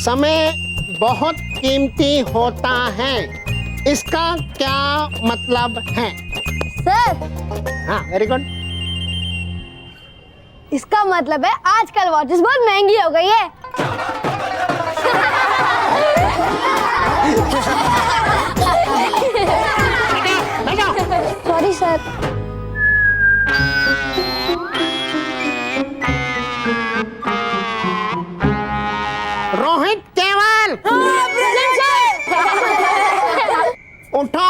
समय बहुत कीमती होता है, इसका क्या मतलब है? सर, हाँ, वेरी गुड। इसका मतलब है आजकल वॉचेस बहुत महंगी हो गई है। Sorry sir. रोहित केवल उठो।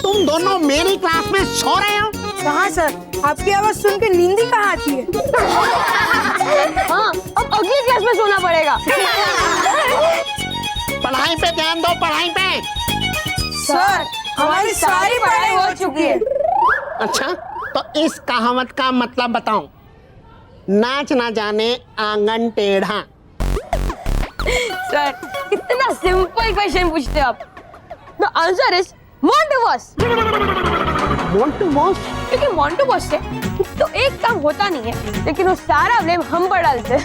तुम दोनों मेरी क्लास में सो रहे हो? कहाँ सर, आपकी आवाज सुन के नींद ही कहाँ आती है। हाँ, अब अगली क्लास में सोना पड़ेगा। पढ़ाई पे ध्यान दो, पढ़ाई पे। सर, हमारी सारी पढ़ाई हो चुकी है। अच्छा, तो इस कहावत का मतलब बताओ। नाच ना जाने आंगन टेढ़ा। सर, कितना सिंपल क्वेश्चन पूछते हो आप। The answer is Monty Boss। Montu boss? क्योंकि मोंटू बॉस से तो एक काम होता नहीं है, लेकिन वो सारा ब्लेम हम पर डालते हैं।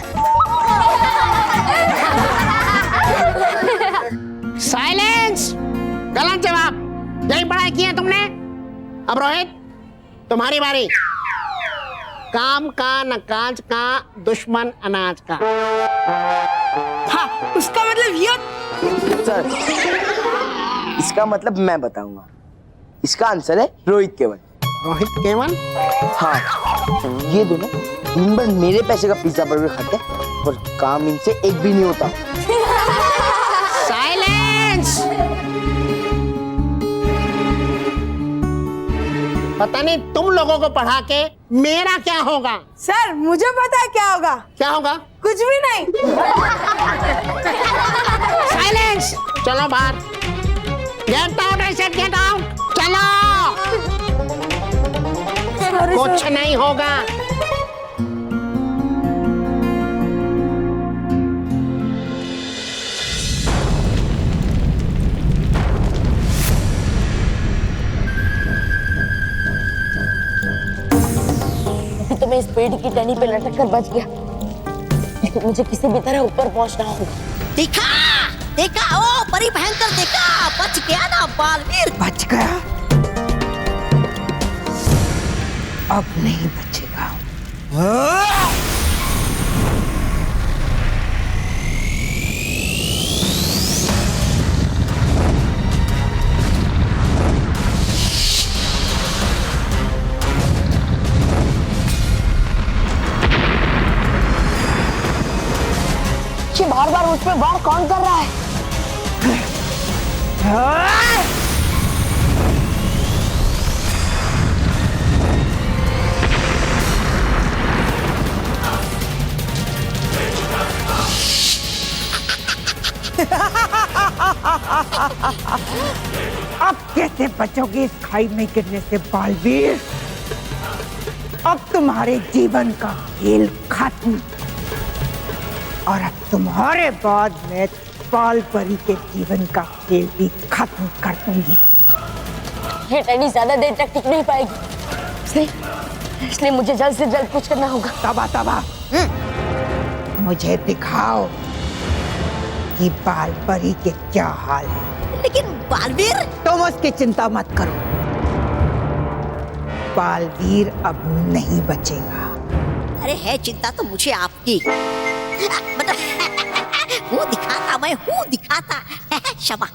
साइलेंस! गलत जवाब। यही पढ़ाई की है तुमने। अब रोहित, तुम्हारी बारी। काम का न काज का, दुश्मन अनाज का। हाँ, उसका मतलब ये। सर, इसका मतलब मैं बताऊंगा। इसका आंसर है रोहित केवल। रोहित केवल? हाँ, ये दोनों दिन भर मेरे पैसे का पिज्जा बर्गर खाते हैं और काम इनसे एक भी नहीं होता। साइलेंस! पता नहीं तुम लोगों को पढ़ा के मेरा क्या होगा। सर, मुझे पता है क्या होगा। क्या होगा? कुछ भी नहीं। साइलेंस! चलो बाहर। Get out, I said get out. चलो। कुछ नहीं होगा। तो मैं इस पेड़ की टहनी पे लटक कर बच गया, लेकिन मुझे किसी भी तरह ऊपर पहुंचना होगा। देखा देखा, ओ परी भयंकर, देखा बच गया ना बालवीर। बच गया, अब नहीं बचेगा। बार बार मुझ पे बार कौन कर रहा है? अब कैसे बचोगे इस खाई में गिरने से बालवीर? अब तुम्हारे जीवन का खेल खत्म, और अब तुम्हारे बाद मैं बाल परी के जीवन का खेल भी खत्म कर दूंगी। ये टहनी ज्यादा देर तक टिक नहीं पाएगी, इसलिए मुझे जल्द से जल्द कुछ करना होगा। तबा तबा, मुझे दिखाओ कि बाल परी के क्या हाल है। लेकिन बालवीर, तुम उसकी चिंता मत करो, बालवीर अब नहीं बचेगा। अरे है चिंता तो मुझे आपकी। मतलब हूँ दिखाता, मैं हूँ दिखाता। शबा।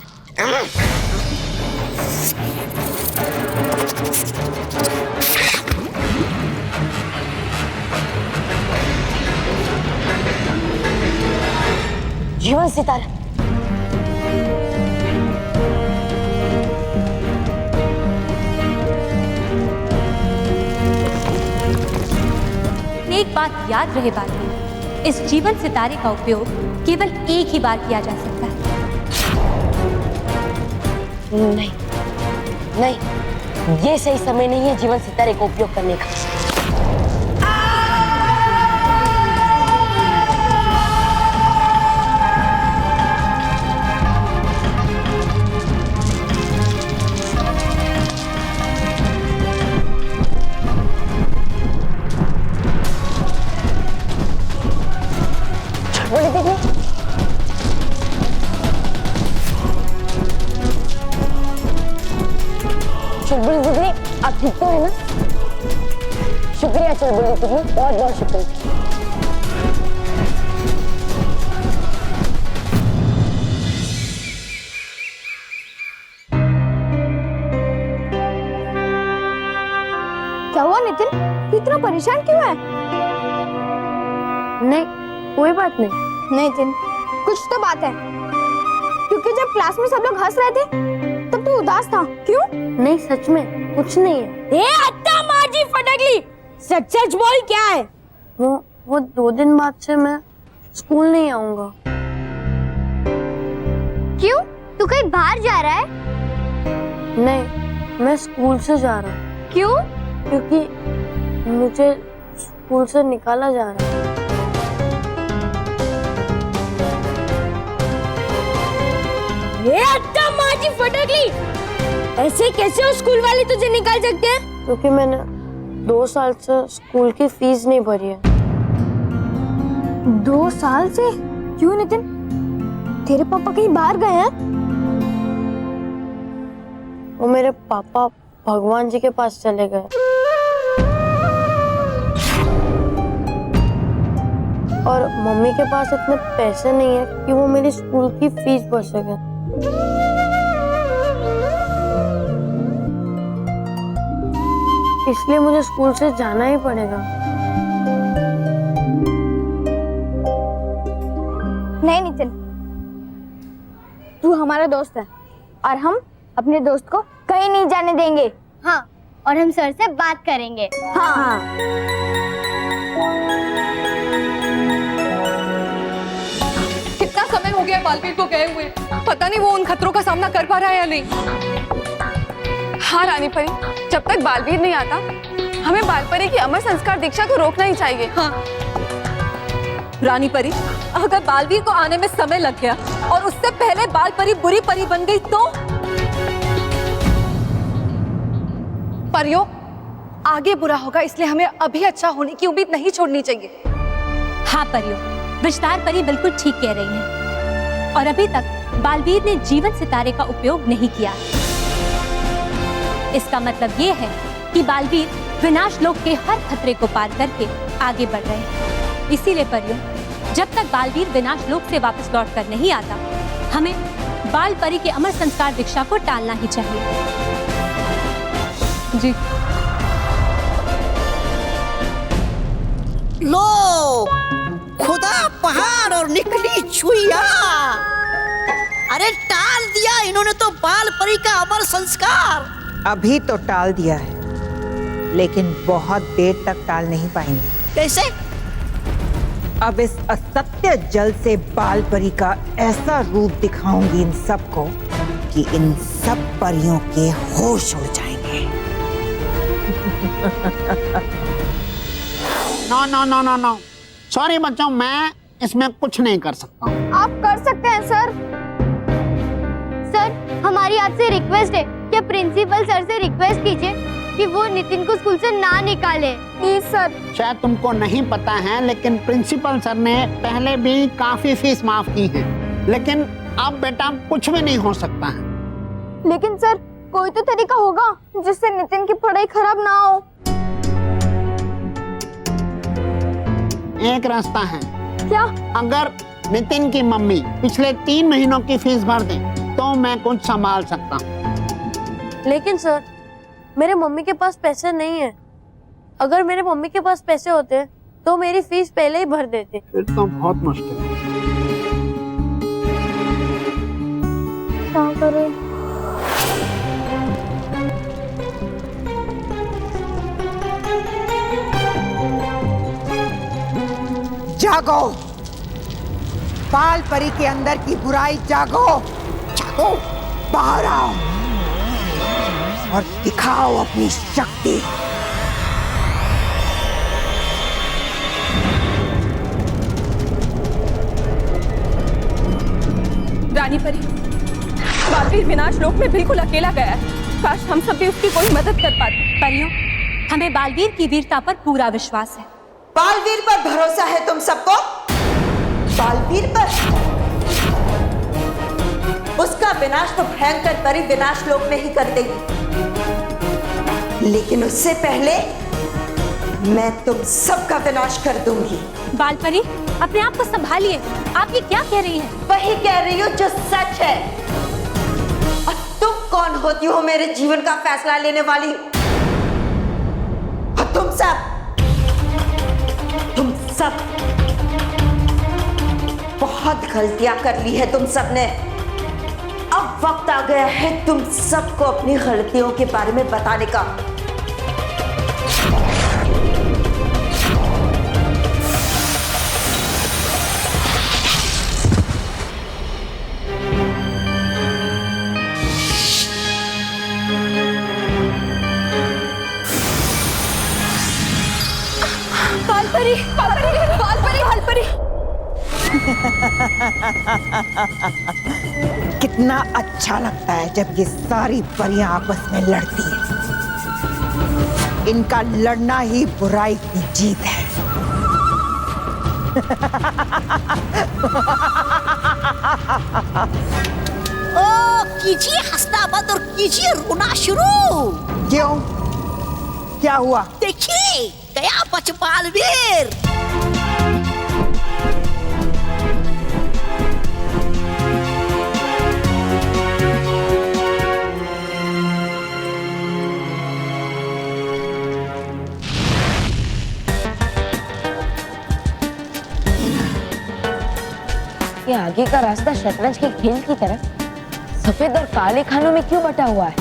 जीवन सितारा, एक बात याद रहे बालवीर, इस जीवन सितारे का उपयोग केवल एक ही बार किया जा सकता है। नहीं नहीं, ये सही समय नहीं है जीवन सितारे का उपयोग करने का। बोले देखिए, आप ठीक तो है ना? शुक्रिया चुलबुली तुमने, बहुत बहुत शुक्रिया। क्या हुआ नितिन, तू इतना परेशान क्यों है? नहीं, कोई बात नहीं। नितिन, कुछ तो बात है, क्योंकि जब क्लास में सब लोग हंस रहे थे तब तू उदास था, क्यों? नहीं, सच में कुछ नहीं है। ए अत्ता माजी फटकली, सच सच बोल, क्या है? वो 2 दिन बाद से मैं स्कूल नहीं आऊंगा। क्यों? तू कहीं बाहर जा रहा है? नहीं, मैं स्कूल से जा रहा हूँ। क्यों? क्योंकि मुझे स्कूल से निकाला जा रहा है। ये अत्ता माजी फटकली, ऐसे कैसे वो स्कूल वाले तुझे निकाल सकते हैं? क्योंकि मैंने 2 साल से स्कूल की फीस नहीं भरी है। 2 साल से? क्यों नितिन, तेरे पापा कहीं बाहर गए हैं? वो मेरे पापा भगवान जी के पास चले गए और मम्मी के पास इतने पैसे नहीं है कि वो मेरी स्कूल की फीस भर सके। इसलिए मुझे स्कूल से जाना ही पड़ेगा। नहीं नितिन, तू हमारा दोस्त है और हम अपने दोस्त को कहीं नहीं जाने देंगे। हाँ, और हम सर से बात करेंगे। हाँ। कितना समय हो गया बालवीर को गए हुए, पता नहीं वो उन खतरों का सामना कर पा रहा है या नहीं। हाँ रानी परी, जब तक बालवीर नहीं आता हमें बालपरी की अमर संस्कार दीक्षा को रोकना ही चाहिए। हाँ रानी परी, अगर बालवीर को आने में समय लग गया और उससे पहले बालपरी बुरी परी बन गई तो? परियों, आगे बुरा होगा, इसलिए हमें अभी अच्छा होने की उम्मीद नहीं छोड़नी चाहिए। हाँ परियों, विस्तार परी बिल्कुल ठीक कह रही हैं। और अभी तक बालवीर ने जीवन सितारे का उपयोग नहीं किया। इसका मतलब ये है कि बालवीर विनाश लोक के हर खतरे को पार करके आगे बढ़ रहे हैं। इसीलिए परियों, जब तक बालवीर विनाश लोक से वापस लौट कर नहीं आता, हमें बाल परी के अमर संस्कार दीक्षा को टालना ही चाहिए। जी लो, खुदा पहाड़ और निकली छुइया। अरे टाल दिया इन्होंने तो बाल परी का अमर संस्कार। अभी तो टाल दिया है, लेकिन बहुत देर तक टाल नहीं पाएंगे। कैसे? अब इस असत्य जल से बाल परी का ऐसा रूप दिखाऊंगी इन सबको कि इन सब परियों के होश उड़ जाएंगे। No no no no no, sorry बच्चों, मैं इसमें कुछ नहीं कर सकता हूँ। आप कर सकते हैं सर। सर, हमारी आपसे रिक्वेस्ट है कि प्रिंसिपल सर से रिक्वेस्ट कीजिए कि वो नितिन को स्कूल से ना निकाले, प्लीज सर। शायद तुमको नहीं पता है, लेकिन प्रिंसिपल सर ने पहले भी काफी फीस माफ की है, लेकिन अब बेटा कुछ भी नहीं हो सकता है। लेकिन सर, कोई तो तरीका होगा जिससे नितिन की पढ़ाई खराब ना हो। एक रास्ता है। क्या? अगर नितिन की मम्मी पिछले 3 महीनों की फीस भर दे तो मैं कुछ संभाल सकता हूँ। लेकिन सर, मेरे मम्मी के पास पैसे नहीं है। अगर मेरे मम्मी के पास पैसे होते तो मेरी फीस पहले ही भर देते। फिर तो बहुत मुश्किल है। क्या करें? जागो, बाल परी के अंदर की बुराई जागो, जागो, बाहर आओ और दिखाओ अपनी शक्ति। रानी परी, बालवीर विनाश लोक में बिल्कुल अकेला गया है। काश हम सब भी उसकी कोई मदद कर पाते। परियों, हमें बालवीर की वीरता पर पूरा विश्वास है। बालवीर पर भरोसा है तुम सबको? बालवीर पर? उसका विनाश तो भयंकर परी विनाश लोक में ही कर देगी। लेकिन उससे पहले मैं तुम सबका विनाश कर दूंगी। बालपरी, अपने आप को संभालिए। आप ये क्या कह रही हैं? वही कह रही हो जो सच है। और तुम कौन होती हो मेरे जीवन का फैसला लेने वाली? और तुम सब बहुत गलतियां कर ली है तुम सबने। अब वक्त आ गया है तुम सबको अपनी गलतियों के बारे में बताने का। बालपरी, बालपरी, बालपरी, बालपरी। कितना अच्छा लगता है जब ये सारी परियां आपस में लड़ती हैं। इनका लड़ना ही बुराई की जीत है। ओ कीजिए हंसना बंद और कीजिए रोना शुरू। क्यों? क्या हुआ? देखिए गया बच बालवीर। ये आगे का रास्ता शतरंज के खेल की तरह सफेद और काले खानों में क्यों बटा हुआ है?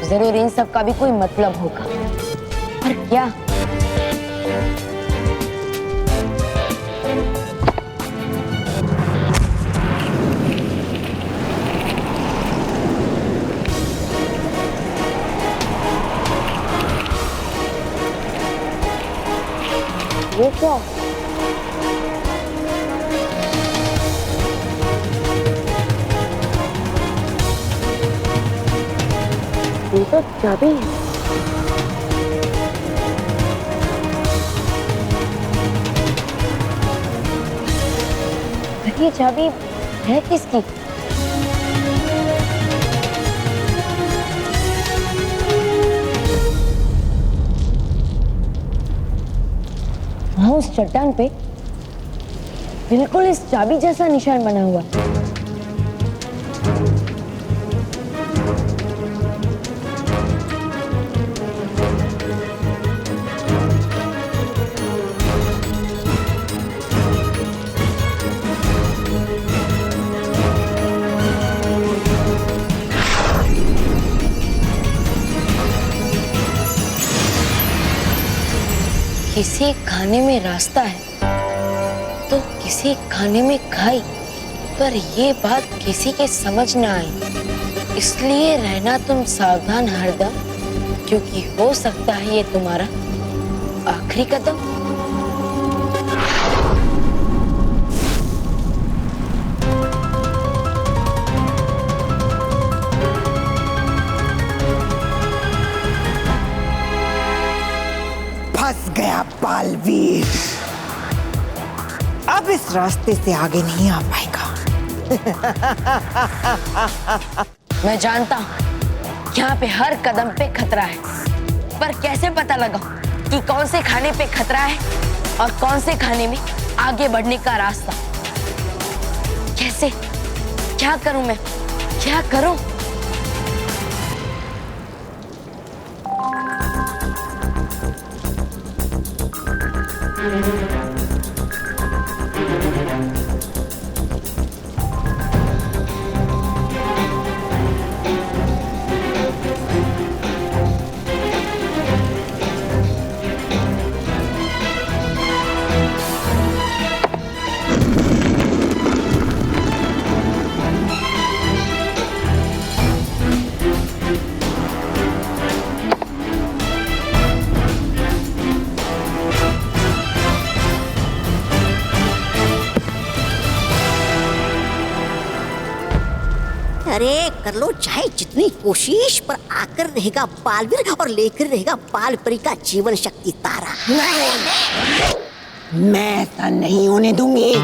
जरूर इन सब का भी कोई मतलब होगा। पर क्या? ये क्या? ये तो चाबी है। ये चाबी है किसकी? वहाँ उस चट्टान पे बिल्कुल इस चाबी जैसा निशान बना हुआ है। किसी खाने में रास्ता है तो किसी खाने में खाई, पर ये बात किसी के समझ ना आई। इसलिए रहना तुम सावधान हरदम, क्योंकि हो सकता है ये तुम्हारा आखिरी कदम। फंस गया बालवीर। अब इस रास्ते से आगे नहीं आ पाएगा। मैं जानता हूँ यहाँ पे हर कदम पे खतरा है, पर कैसे पता लगाऊं कि कौन से खाने पे खतरा है और कौन से खाने में आगे बढ़ने का रास्ता? कैसे? क्या करूं मैं? क्या करूं? अरे कर लो चाहे जितनी कोशिश, पर आकर रहेगा बालवीर और लेकर रहेगा बालपरी का जीवन शक्ति तारा। मैं ऐसा नहीं होने दूंगी।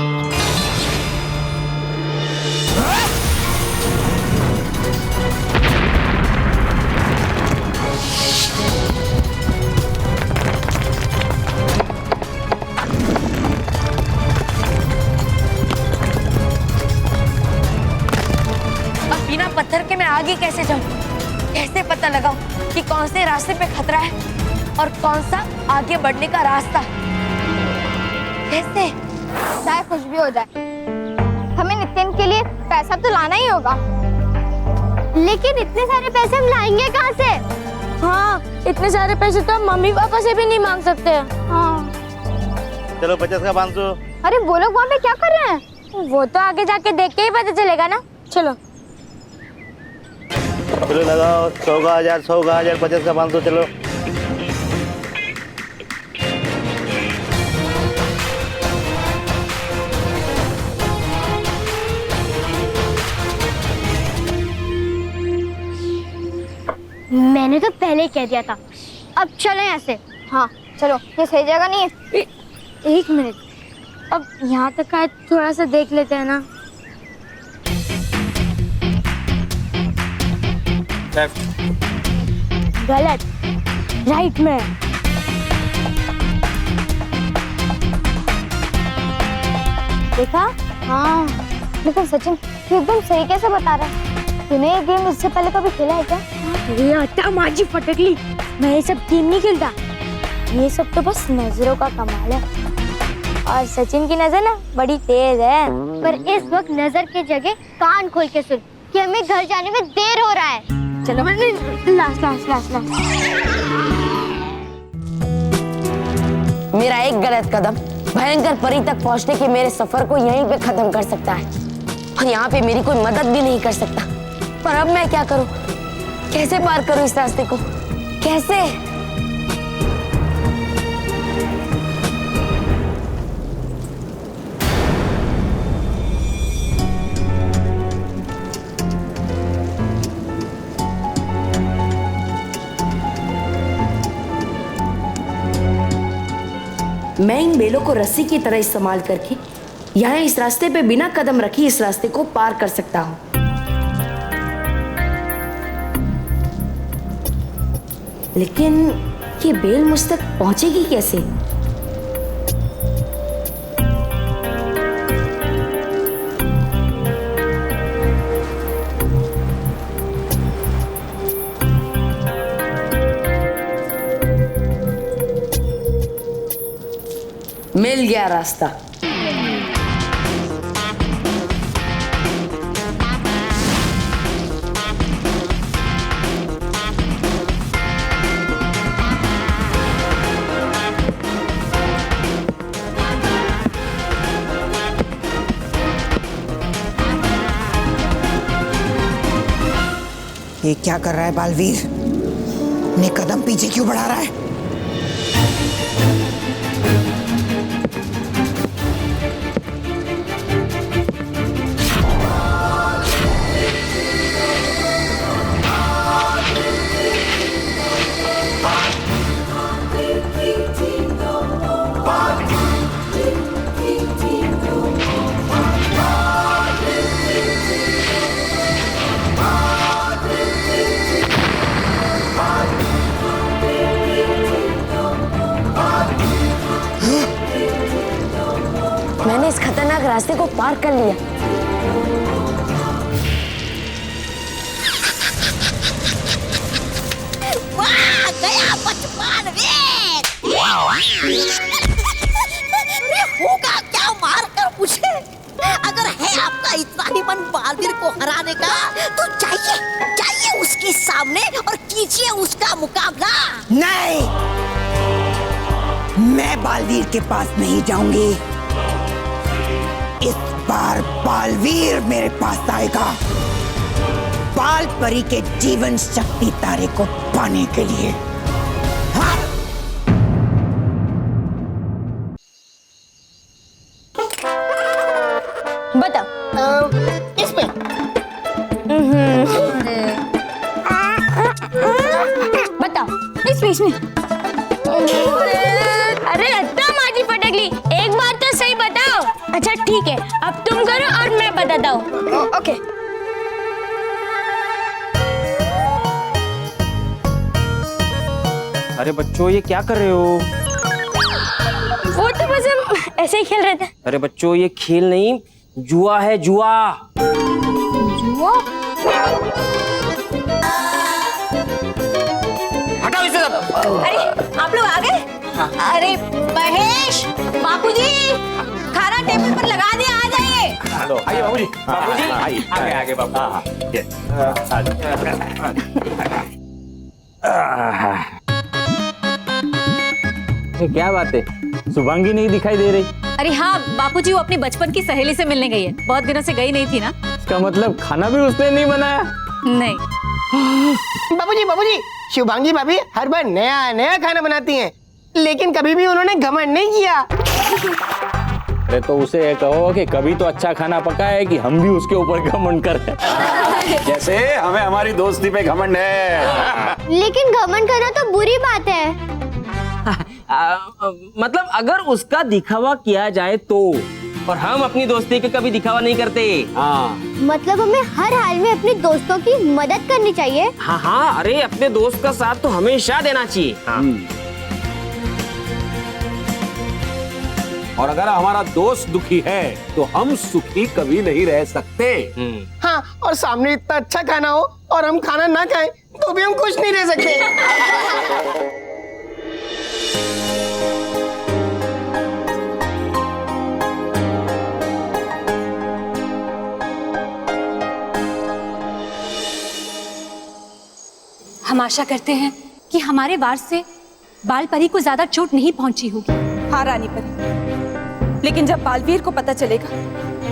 पत्थर के मैं आगे कैसे जाऊं? कैसे पता लगाऊं कि कौन से रास्ते पे खतरा है और कौन सा आगे बढ़ने का रास्ता? कैसे? चाहे कुछ भी हो जाए, हमें नितिन के लिए पैसा तो लाना ही होगा। लेकिन इतने सारे पैसे हम लाएंगे कहाँ से? हाँ, इतने सारे पैसे तो हम मम्मी पापा से भी नहीं मांग सकते। हाँ। चलो 50 का 500। अरे वो लोग वहाँ पे क्या कर रहे हैं? वो तो आगे जाके देख के ही पता चलेगा ना। चलो चलो लगाओ 100 का 1000, 100 का 1000, 50 का 500। चलो मैंने तो पहले ही कह दिया था। अब चलो यहाँ से। हाँ चलो, ये सही जगह नहीं है। एक मिनट, अब यहाँ तक का थोड़ा सा देख लेते हैं ना। गलत, राइट में। देखा? हाँ। लेकिन सचिन, तू एकदम सही कैसे बता रहा है? तूने ये गेम इससे पहले कभी खेला है क्या? ये आटा माझी फटकली, मैं ये सब गेम नहीं खेलता। ये सब तो बस नजरों का कमाल है। और सचिन की नजर ना बड़ी तेज है। पर इस वक्त नजर की जगह कान खोल के सुन कि हमें घर जाने में देर हो रहा है। चलो लास्ट। मेरा एक गलत कदम भयंकर परी तक पहुंचने के मेरे सफर को यहीं पे खत्म कर सकता है और यहाँ पे मेरी कोई मदद भी नहीं कर सकता। पर अब मैं क्या करूं? कैसे पार करूं इस रास्ते को? कैसे? मैं इन बेलों को रस्सी की तरह इस्तेमाल करके यहाँ इस रास्ते पे बिना कदम रखे इस रास्ते को पार कर सकता हूँ। लेकिन ये बेल मुझ तक पहुंचेगी कैसे? मिल गया रास्ता। ये क्या कर रहा है बालवीर? अपने कदम पीछे क्यों बढ़ा रहा है? मैंने इस खतरनाक रास्ते को पार कर लिया। वाह, गया बचपन रे। अरे होगा क्या मार कर पूछे? अगर है आपका इतना ही मन बालवीर को हराने का तो जाइए उसके सामने और कीजिए उसका मुकाबला। नहीं, मैं बालवीर के पास नहीं जाऊंगी। इस बार बालवीर मेरे पास आएगा, बाल परी के जीवन शक्ति तारे को पाने के लिए। हाँ। बताओ। इसमें बताओ। इसमें अरे अत्ता माझी फटकली, एक बार तो सही बताओ। अच्छा ठीक है, अब तुम करो और मैं बताता हूँ। ओके। अरे बच्चों, ये क्या कर रहे हो? वो तो बस हम ऐसे ही खेल रहे थे। अरे बच्चों, ये खेल नहीं, जुआ है, जुआ। जुआ? हटाओ इसे सब। अरे आप लोग आ गए? अरे महेश, बापूजी, खाना टेबल पर लगा दिया, आ जाइए। हेलो, आइए बाबूजी। बाबूजी, आगे आगे बाबू। ये क्या बात है, शुभांगी नहीं दिखाई दे रही? अरे हाँ बापूजी, वो अपनी बचपन की सहेली से मिलने गई है, बहुत दिनों से गई नहीं थी ना। इसका मतलब खाना भी उसने नहीं बनाया? नहीं। बाबूजी बाबूजी, शुभांगी भाभी हर बार नया नया खाना बनाती हैं, लेकिन कभी भी उन्होंने घमंड नहीं किया। अरे तो उसे ये कहो कि कभी तो अच्छा खाना पका है कि हम भी उसके ऊपर घमंड करें। जैसे हमें हमारी दोस्ती पे घमंड है। लेकिन घमंड करना तो बुरी बात है। मतलब अगर उसका दिखावा किया जाए तो, और हम अपनी दोस्ती के कभी दिखावा नहीं करते। हाँ मतलब हमें हर हाल में अपने दोस्तों की मदद करनी चाहिए। हाँ हाँ, अरे अपने दोस्त का साथ तो हमेशा देना चाहिए। हाँ। और अगर हमारा दोस्त दुखी है तो हम सुखी कभी नहीं रह सकते। हाँ, और सामने इतना अच्छा खाना हो और हम खाना ना खाएं तो भी हम खुश नहीं रह सकते। हम आशा करते हैं कि हमारे वार से बाल परी को ज्यादा चोट नहीं पहुंची होगी। हाँ रानी परी, लेकिन जब बालवीर को पता चलेगा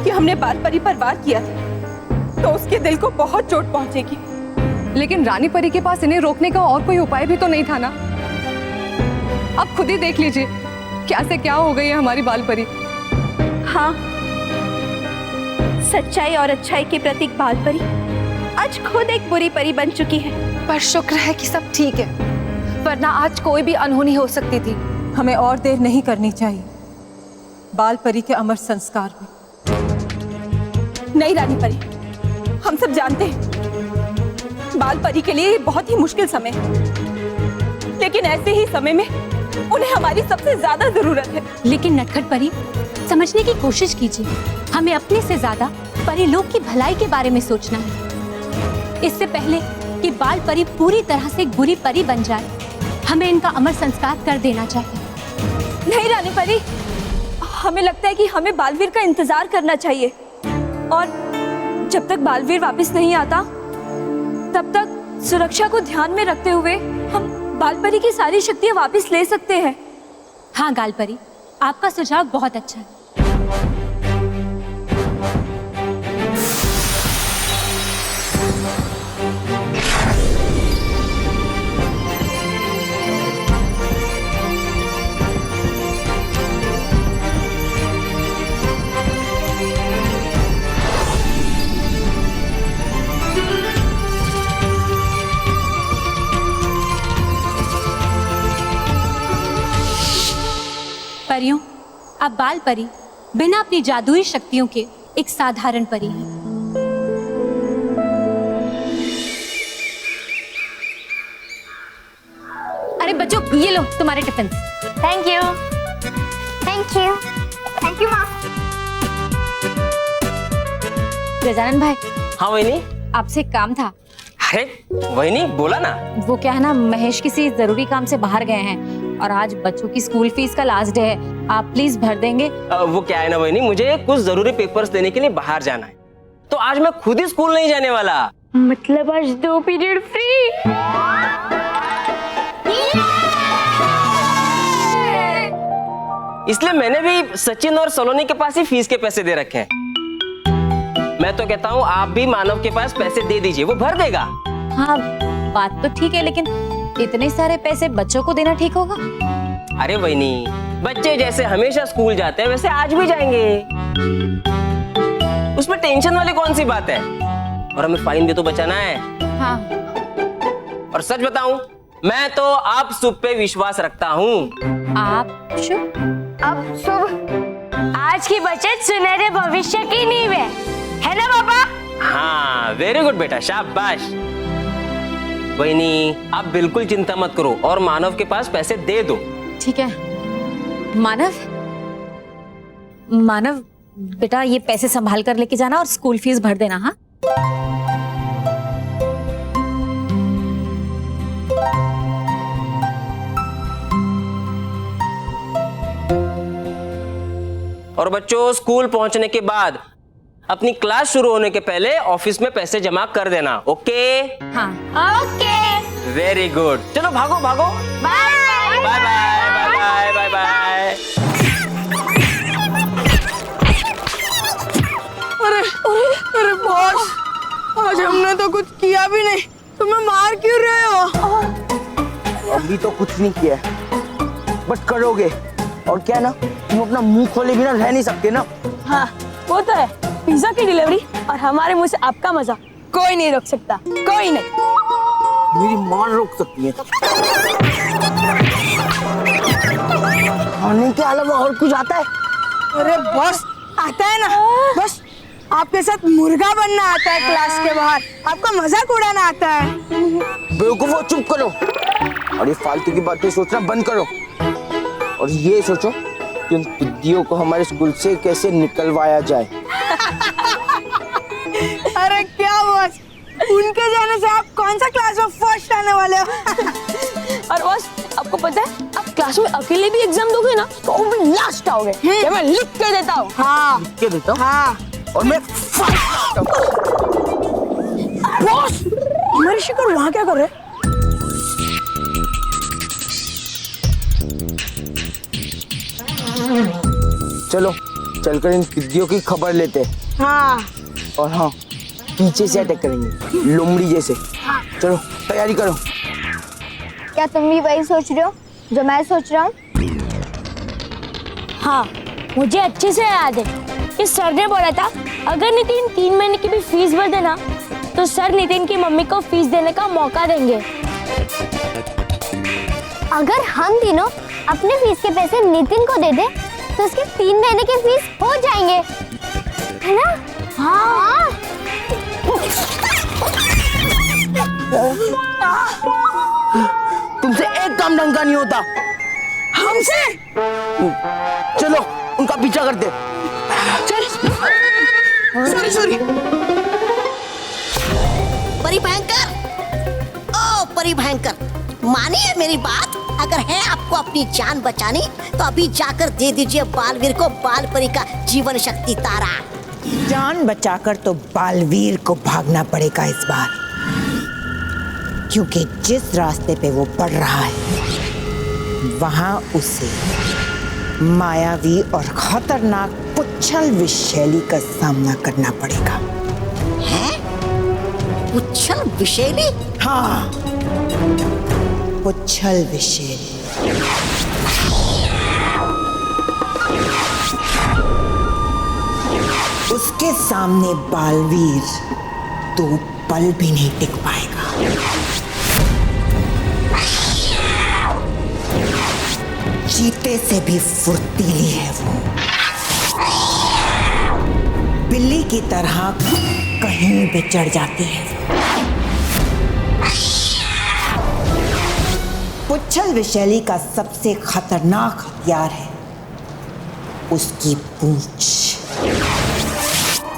कि हमने बाल परी पर वार किया था, तो उसके दिल को बहुत चोट पहुंचेगी। लेकिन रानी परी के पास इन्हें रोकने का और कोई उपाय भी तो नहीं था ना। अब खुद ही देख लीजिए क्या से क्या हो गई है हमारी बाल परी। हाँ, सच्चाई और अच्छाई के प्रतीक बाल परी आज खुद एक बुरी परी बन चुकी है। पर शुक्र है कि सब ठीक है, वरना आज कोई भी अनहोनी हो सकती थी। हमें और देर नहीं करनी चाहिए बाल परी के अमर संस्कार में। नहीं रानी परी, हम सब जानते हैं बाल परी के लिए ये बहुत ही मुश्किल समय है, लेकिन ऐसे ही समय में उन्हें हमारी सबसे ज्यादा जरूरत है। लेकिन नटखट परी, समझने की कोशिश कीजिए, हमें अपने से ज्यादा परी लोग की भलाई के बारे में सोचना है। इससे पहले कि बाल परी पूरी तरह से एक बुरी परी बन जाए, हमें इनका अमर संस्कार कर देना चाहिए। नहीं रानी परी, हमें लगता है कि हमें बालवीर का इंतजार करना चाहिए, और जब तक बालवीर वापस नहीं आता तब तक सुरक्षा को ध्यान में रखते हुए हम बाल परी की सारी शक्तियां वापस ले सकते हैं। हाँ गाल परी, आपका सुझाव बहुत अच्छा है। परियों, अब बाल परी बिना अपनी जादुई शक्तियों के एक साधारण परी है। अरे बच्चों, ये लो तुम्हारे tiffin. Thank you. Thank you. Thank you माँ। गजानन भाई, हाँ वहीनी, आपसे एक काम था। अरे वहीनी बोला ना। वो क्या है ना, महेश किसी जरूरी काम से बाहर गए हैं और आज बच्चों की स्कूल फीस का लास्ट डे है। आप प्लीज भर देंगे? वो क्या है ना वहीनी, मुझे कुछ जरूरी पेपर्स देने के लिए बाहर जाना है, तो आज मैं खुद ही स्कूल नहीं जाने वाला। मतलब आज 2 पीरियड फ्री। इसलिए मैंने भी सचिन और सलोनी के पास ही फीस के पैसे दे रखे हैं। मैं तो कहता हूँ आप भी मानव के पास पैसे दे दीजिए, वो भर देगा। हाँ बात तो ठीक है, लेकिन इतने सारे पैसे बच्चों को देना ठीक होगा? अरे वहीनी, बच्चे जैसे हमेशा स्कूल जाते हैं वैसे आज भी जाएंगे, उसमें टेंशन वाली कौन सी बात है। और हमें फाइन भी तो बचाना है। हाँ। और सच बताऊं, मैं तो आप शुभ पे विश्वास रखता हूँ। आप शुभ? अब शुभ आज की बचत सुनहरे भविष्य की नींव है ना पापा? हाँ वेरी गुड बेटा, शाबाश। वहीनी, आप बिल्कुल चिंता मत करो और मानव के पास पैसे दे दो। ठीक है। मानव, मानव बेटा, ये पैसे संभाल कर लेके जाना और स्कूल फीस भर देना। हाँ और बच्चों स्कूल पहुंचने के बाद अपनी क्लास शुरू होने के पहले ऑफिस में पैसे जमा कर देना। ओके? हाँ ओके। Very good. चलो भागो भागो। Bye bye bye bye bye bye. अरे अरे अरे बॉस, आज हमने तो कुछ किया भी नहीं, तुम्हें मार क्यों रहे हो? अभी तो कुछ नहीं किया बट करोगे। और क्या ना, तुम अपना मुंह खोले बिना रह नहीं सकते ना। हाँ वो तो है, पिज्जा की डिलीवरी और हमारे मुंह से आपका मजा कोई नहीं रोक सकता, कोई नहीं। मेरी मां रोक सकती है। खाने के अलावा और कुछ आता है? अरे बॉस आता है ना, बस आपके साथ मुर्गा बनना आता है क्लास के बाहर, आपका मजाक उड़ाना आता है। बेवकूफो चुप करो और ये फालतू की बातें सोचना बंद करो और ये सोचो कि उन पिद्दियों को हमारे स्कूल से कैसे निकलवाया जाए। अरे क्या बॉस, उनके जाने से आप कौन सा क्लास में फर्स्ट आने वाले हो? और बॉस आपको पता है, आप क्लास में अकेले भी एग्जाम दोगे ना तो वो भी लास्ट आओगे। ये मैं लिख के देता हूँ। हाँ लिख के देता हूँ। हाँ। और मैं बॉस, हमारे शिकार वहाँ क्या कर रहे? चलो चलकर इन पिद्दियों की खबर लेते। हाँ। और हाँ, पीछे से अटैक करेंगे लोमड़ी जैसे। चलो तैयारी करो। क्या तुम भी वही सोच रहे हो जो मैं सोच रहा हूँ? हाँ मुझे अच्छे से याद है कि सर ने बोला था अगर नितिन 3 महीने की भी फीस भर देना तो सर नितिन की मम्मी को फीस देने का मौका देंगे। अगर हम तीनों अपने फीस के पैसे नितिन को दे दे तो उसके 3 महीने की फीस हो जाएंगे, है ना? हाँ। तुमसे एक काम ढंग का नहीं होता। हमसे? चलो उनका पीछा करते। चल। Sorry sorry. परिभयंकर, ओ परिभयंकर, मानिए मेरी बात। अगर है आपको अपनी जान बचानी तो अभी जाकर दे दीजिए बालवीर को बालपरी का जीवन शक्ति तारा। जान बचाकर तो बालवीर को भागना पड़ेगा इस बार, क्योंकि जिस रास्ते पे वो बढ़ रहा है वहां उसे मायावी और खतरनाक पुच्छल विषैली का सामना करना पड़ेगा। हैं? पुच्छल विषैली? हाँ, पुच्छल विषैली। उसके सामने बालवीर 2 पल भी नहीं टिक पाएगा। चीते से भी फुर्तीली है वो, बिल्ली की तरह कहीं भी चढ़ जाती है। पुच्छल विषैली का सबसे खतरनाक हथियार है उसकी पूंछ।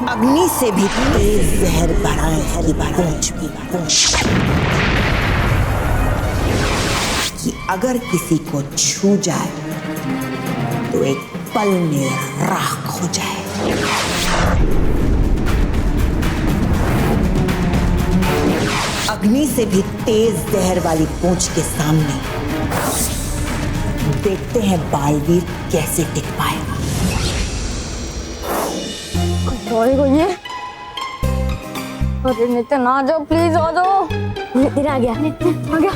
अग्नि से भी तेज जहर बढ़ाए हरी पूंछ भी कि अगर किसी को छू जाए तो एक पल में राख हो जाए। अग्नि से भी तेज जहर वाली पूंछ के सामने देखते हैं बालवीर कैसे टिक पाएगा। अरे नितिन आ जाओ, प्लीज आ जाओ। नितिन आ गया, नितिन आ गया।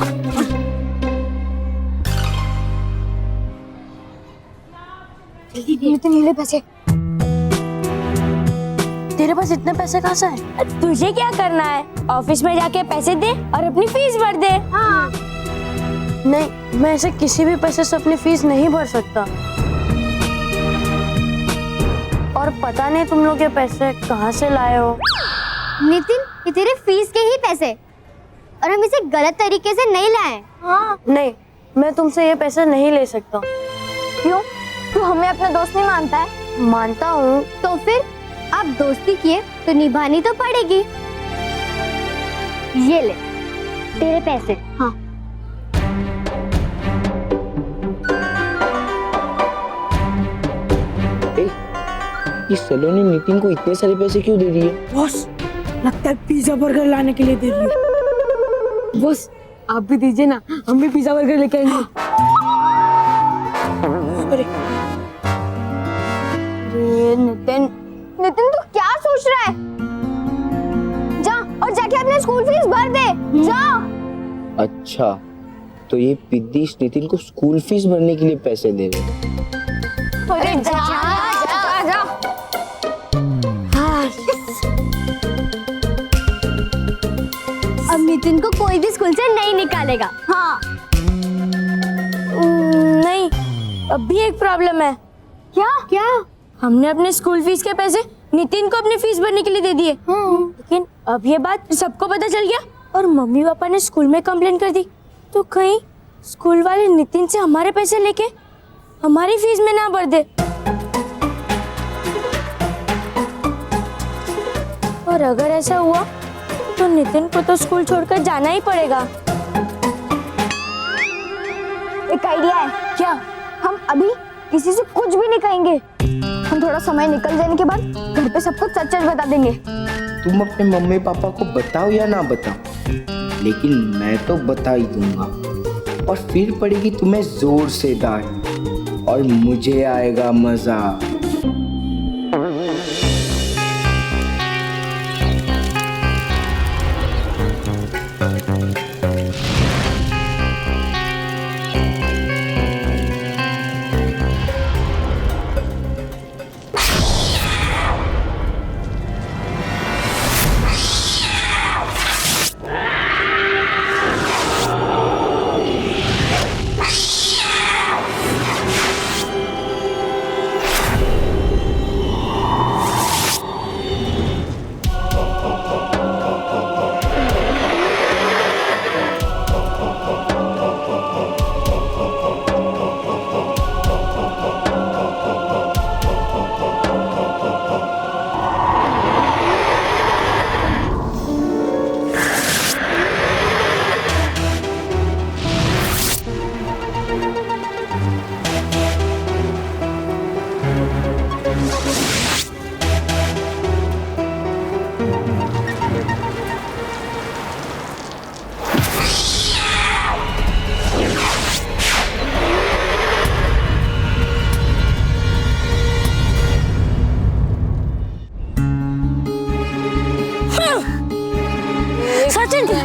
नितिन ले पैसे। तेरे पास इतने पैसे कहाँ से है? तुझे क्या करना है? ऑफिस में जाके पैसे दे और अपनी फीस भर दे। हाँ। नहीं, मैं ऐसे किसी भी पैसे से अपनी फीस नहीं भर सकता। और पता नहीं तुम लोग ये पैसे कहाँ से लाए हो। नितिन, ये तेरे फीस के ही पैसे और हम इसे गलत तरीके से नहीं लाए। हाँ। नहीं, मैं तुमसे ये पैसे नहीं ले सकता। क्यों? तू हमें अपना दोस्त नहीं मानता है? मानता हूँ। तो फिर आप दोस्ती किए तो निभानी तो पड़ेगी। ये ले तेरे पैसे। हाँ। ये सलोनी नितिन को इतने सारे पैसे क्यों दे रही है? बॉस, लगता है पिज्जा बर्गर लाने के लिए दे रही है। बॉस, आप भी दीजिए ना, हम भी पिज्जा बर्गर लेके आएंगे। अरे नितिन तू क्या सोच रहा है? जा और जाके अपने स्कूल फीस भर दे। जा। अच्छा, तो ये पिद्दीश नितिन को स्कूल फीस भरने के लिए पैसे दे रहे हैं। अरे जा जा जा। अब नितिन को कोई भी स्कूल से नहीं निकालेगा। हाँ। नहीं, अब भी एक प्रॉब्लम है। क्या? क्या? हमने अपने स्कूल फीस के पैसे नितिन को अपनी फीस भरने के लिए दे दिए। लेकिन अब ये बात सबको पता चल गया और मम्मी पापा ने स्कूल में कंप्लेन कर दी, तो कहीं स्कूल वाले नितिन से हमारे पैसे लेके हमारी फीस में ना भर दे। और अगर ऐसा हुआ तो नितिन को तो स्कूल छोड़कर जाना ही पड़ेगा। एक आइडिया है। क्या? हम अभी किसी से कुछ भी नहीं कहेंगे। हम थोड़ा समय निकल जाने के बाद घर पे सबको सच सच बता देंगे। तुम अपने मम्मी पापा को बताओ या ना बताओ, लेकिन मैं तो बता ही दूंगा। और फिर पड़ेगी तुम्हें जोर से डांट और मुझे आएगा मजा।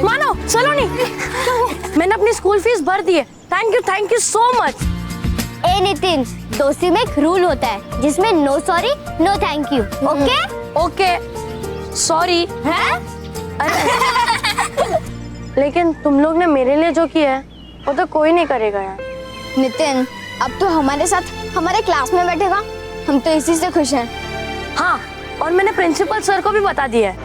मानो सलोनी, मैंने अपनी स्कूल फीस भर दी है। Thank you so much. ए नितिन, दोस्ती में एक रूल होता है जिसमें no sorry no thank you. Okay? Okay, sorry है। लेकिन तुम लोग ने मेरे लिए जो किया है वो तो कोई नहीं करेगा यार। नितिन, अब तो हमारे साथ हमारे क्लास में बैठेगा, हम तो इसी से खुश हैं। हाँ, और मैंने प्रिंसिपल सर को भी बता दिया है।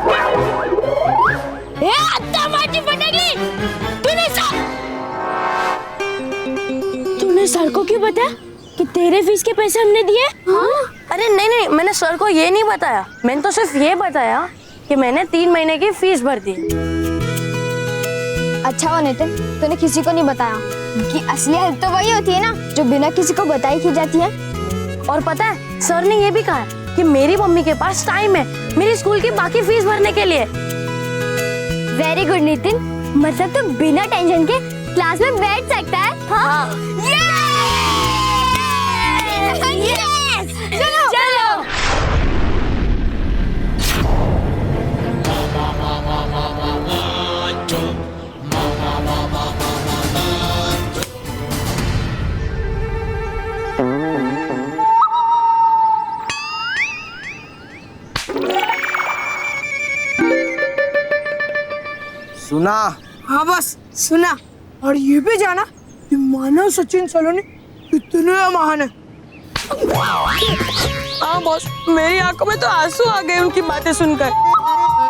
तूने सर को क्यों बताया कि तेरे फीस के पैसे हमने दिए? हाँ? अरे नहीं, मैंने सर को ये नहीं बताया। मैंने तो सिर्फ ये बताया कि मैंने 3 महीने की फीस भर दी। अच्छा हो नितिन, तूने किसी को नहीं बताया कि असली हेल्प तो वही होती है ना जो बिना किसी को बताई की जाती है। और पता है, सर ने ये भी कहा है कि मेरी मम्मी के पास टाइम है मेरी स्कूल की बाकी फीस भरने के लिए। वेरी गुड नितिन, मतलब तू बिना टेंशन के क्लास में बैठ सकता है। हाँ। Yes! चलो। सुना? हाँ बस सुना, और ये भी जाना कि मानव सचिन सलोनी कितने महान है। हाँ बॉस, मेरी आंखों में तो आंसू आ गए उनकी बातें सुनकर।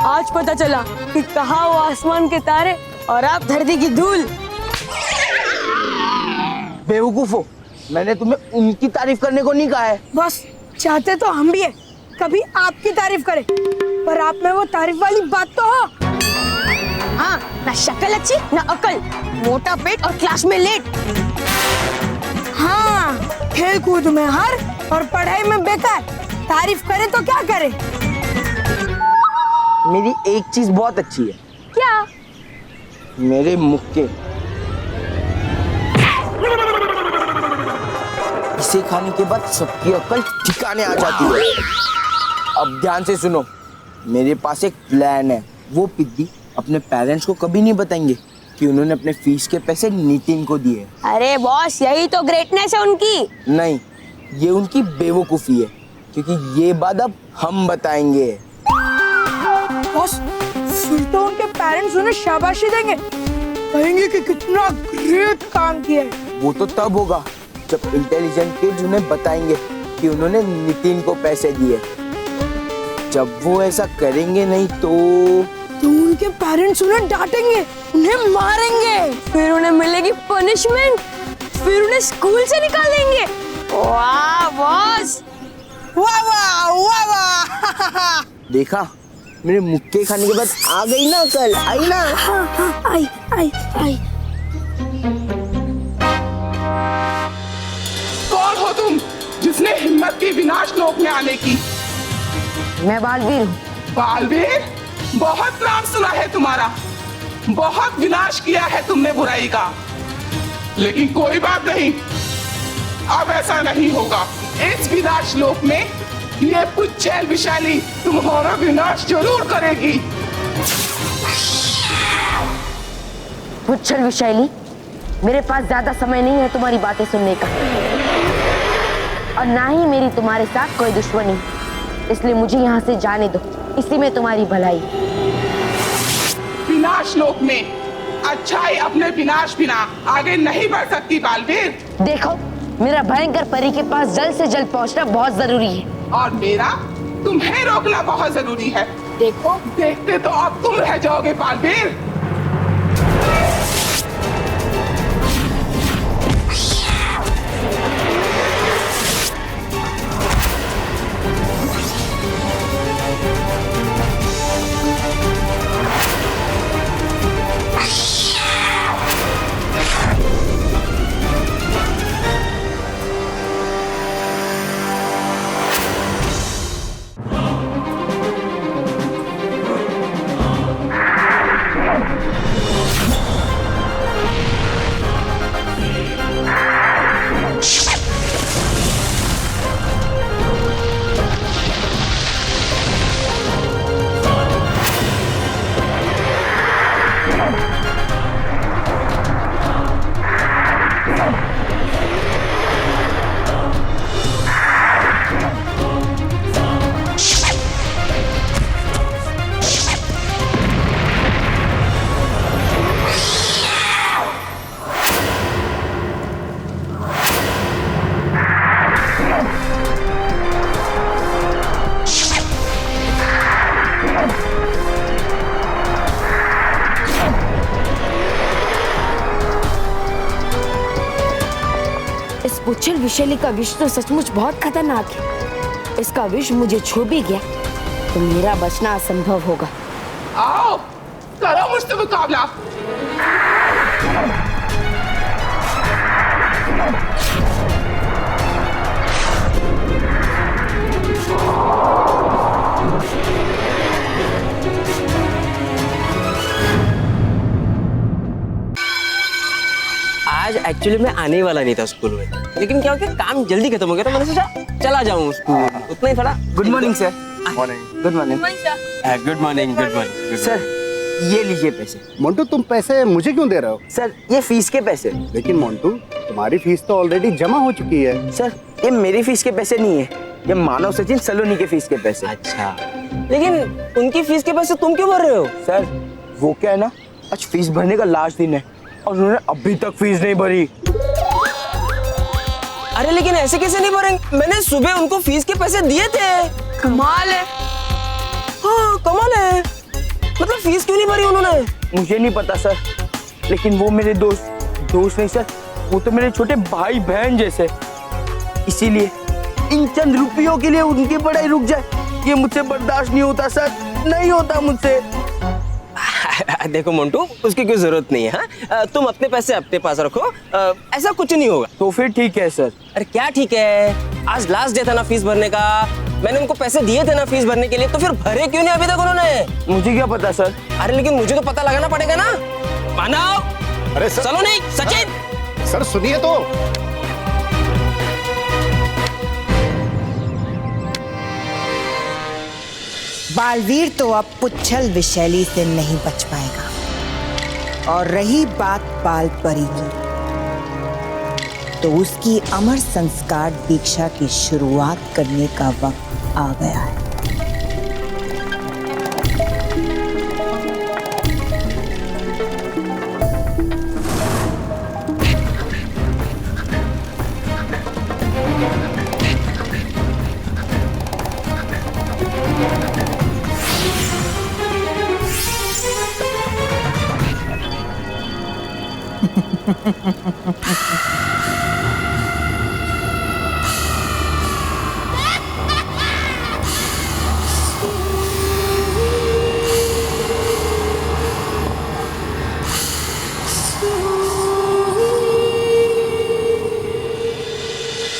आज पता चला कि कहाँ वो आसमान के तारे और आप धरती की धूल। बेवकूफो, मैंने तुम्हें उनकी तारीफ करने को नहीं कहा है। बस चाहते तो हम भी है कभी आपकी तारीफ करें, पर आप में वो तारीफ वाली बात तो हो। हाँ, ना शक्ल अच्छी ना अकल, मोटा पेट और क्लास में लेट। हाँ, खेल कूद में हार और पढ़ाई में बेकार, तारीफ करे तो क्या करे? मेरी एक चीज बहुत अच्छी है। क्या? मेरे मुक्के। इसे खाने के बाद सबकी अकल ठिकाने आ जाती है। अब ध्यान से सुनो, मेरे पास एक प्लान है। वो पिद्दी अपने पेरेंट्स को कभी नहीं बताएंगे कि उन्होंने अपने फीस के पैसे नितिन को दिए। अरे बॉस, यही तो ग्रेटनेस है उनकी। नहीं, ये उनकी बेवकूफी है, क्योंकि ये बात अब हम बताएंगे। बॉस, फिर तो उनके पेरेंट्स उन्हें शाबाशी देंगे, कहेंगे कि कितना ग्रेट काम किया है। वो तो तब होगा जब इंटेलिजेंट किड्स उन्हें बताएंगे कि उन्होंने नितिन को पैसे दिए। जब वो ऐसा करेंगे नहीं तो उनके पेरेंट्स उन्हें डांटेंगे, उन्हें मारेंगे, फिर उन्हें मिलेगी पनिशमेंट, फिर उन्हें स्कूल से निकालेंगे। वाह बॉस, वाह वाह वाह वाह। देखा, मेरे मुक्के खाने के बाद आ गई ना अकल, आई ना। आई आई आई। कौन हो तुम जिसने हिम्मत की विनाश लोक में आने की? मैं बालवीर हूँ। बालवीर? बहुत नाम सुना है तुम्हारा, बहुत विनाश किया है तुमने बुराई का, लेकिन कोई बात नहीं, अब ऐसा नहीं होगा। इस विनाश लोक में ये पुच्छल विशाली तुम्हारा विनाश जरूर करेगी। पुच्छल विशाली, मेरे पास ज्यादा समय नहीं है तुम्हारी बातें सुनने का, और ना ही मेरी तुम्हारे साथ कोई दुश्मनी, इसलिए मुझे यहाँ से जाने दो, इसी में तुम्हारी भलाई। विनाश लोक में अच्छाई अपने विनाश बिना आगे नहीं बढ़ सकती बालवीर। देखो, मेरा भयंकर परी के पास जल्द से जल्द पहुंचना बहुत जरूरी है, और मेरा तुम्हें रोकना बहुत जरूरी है। देखो, देखते तो अब तुम रह जाओगे बालवीर। पुच्छल विशैली का विष तो सचमुच बहुत खतरनाक है। इसका विष मुझे छू भी गया तो मेरा बचना असंभव होगा। आओ, करो मुझसे मुकाबला। आज एक्चुअली मैं आने ही वाला नहीं था स्कूल में, लेकिन क्या हो गया, काम जल्दी खत्म हो गया तो मैंने सोचा चला जाऊं स्कूल, उतना ही थोड़ा। Good morning sir. Morning. Good morning. Good morning. Good morning sir, ये लीजिए पैसे। मोन्टू, तुम पैसे मुझे क्यों दे रहे हो? सर, ये फीस के पैसे। लेकिन मोन्टू, तुम्हारी फीस तो ऑलरेडी जमा हो चुकी है। सर, ये मेरी फीस के पैसे नहीं है, ये मानव सचिन सलोनी के फीस के पैसे। अच्छा, लेकिन उनकी फीस के पैसे तुम क्यों भर रहे हो? सर, वो क्या है ना, आज फीस भरने का लास्ट दिन है और उन्होंने अभी तक फीस नहीं भरी। अरे लेकिन ऐसे कैसे नहीं भरेंगे? मैंने सुबह उनको फीस के पैसे दिए थे। कमाल है। हाँ, कमाल है। मतलब फीस क्यों नहीं भरी उन्होंने? मुझे नहीं पता सर, लेकिन वो मेरे दोस्त नहीं सर, वो तो मेरे छोटे भाई बहन जैसे, इसीलिए इन चंद रुपयों के लिए उनकी पढ़ाई रुक जाए ये मुझसे बर्दाश्त नहीं होता सर, नहीं होता मुझसे। देखो मोन्टू, उसकी कोई जरूरत नहीं है। हाँ, तुम अपने पैसे अपने पास रखो, ऐसा कुछ नहीं होगा। तो फिर ठीक है सर। अरे क्या ठीक है, आज लास्ट डे था ना फीस भरने का, मैंने उनको पैसे दिए थे ना फीस भरने के लिए, तो फिर भरे क्यों नहीं अभी तक उन्होंने? मुझे क्या पता सर। अरे लेकिन मुझे तो पता लगाना पड़ेगा ना। मानव, अरे सर, चलो नहीं सचिन, सर सुनिए तो। बालवीर तो अब पुच्छल विशैली से नहीं बच पाएगा। और रही बात बाल परी की, तो उसकी अमर संस्कार दीक्षा की शुरुआत करने का वक्त आ गया है।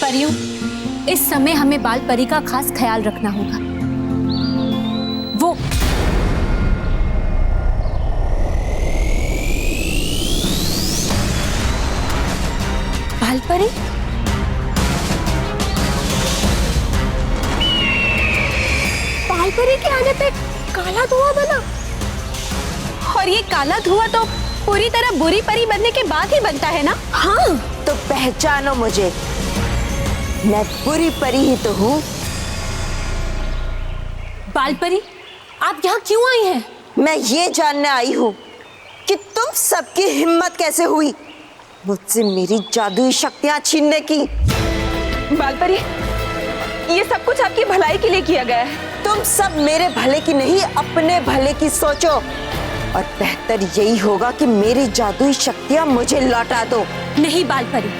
परियों, इस समय हमें बाल परी का खास ख्याल रखना होगा। वो बाल परी? बाल परी के आने पे काला धुआं बना, और ये काला धुआं तो पूरी तरह बुरी परी बनने के बाद ही बनता है ना? हाँ, तो पहचानो मुझे, मैं बुरी परी ही तो हूँ। बाल परी, आप यहाँ क्यों आई हैं? मैं ये जानने आई हूँ कि तुम सबकी हिम्मत कैसे हुई मुझसे मेरी जादुई शक्तियाँ छीनने की। बाल परी, ये सब कुछ आपकी भलाई के लिए किया गया है। तुम सब मेरे भले की नहीं, अपने भले की सोचो, और बेहतर यही होगा कि मेरी जादुई शक्तियाँ मुझे लौटा दो। नहीं बाल परी,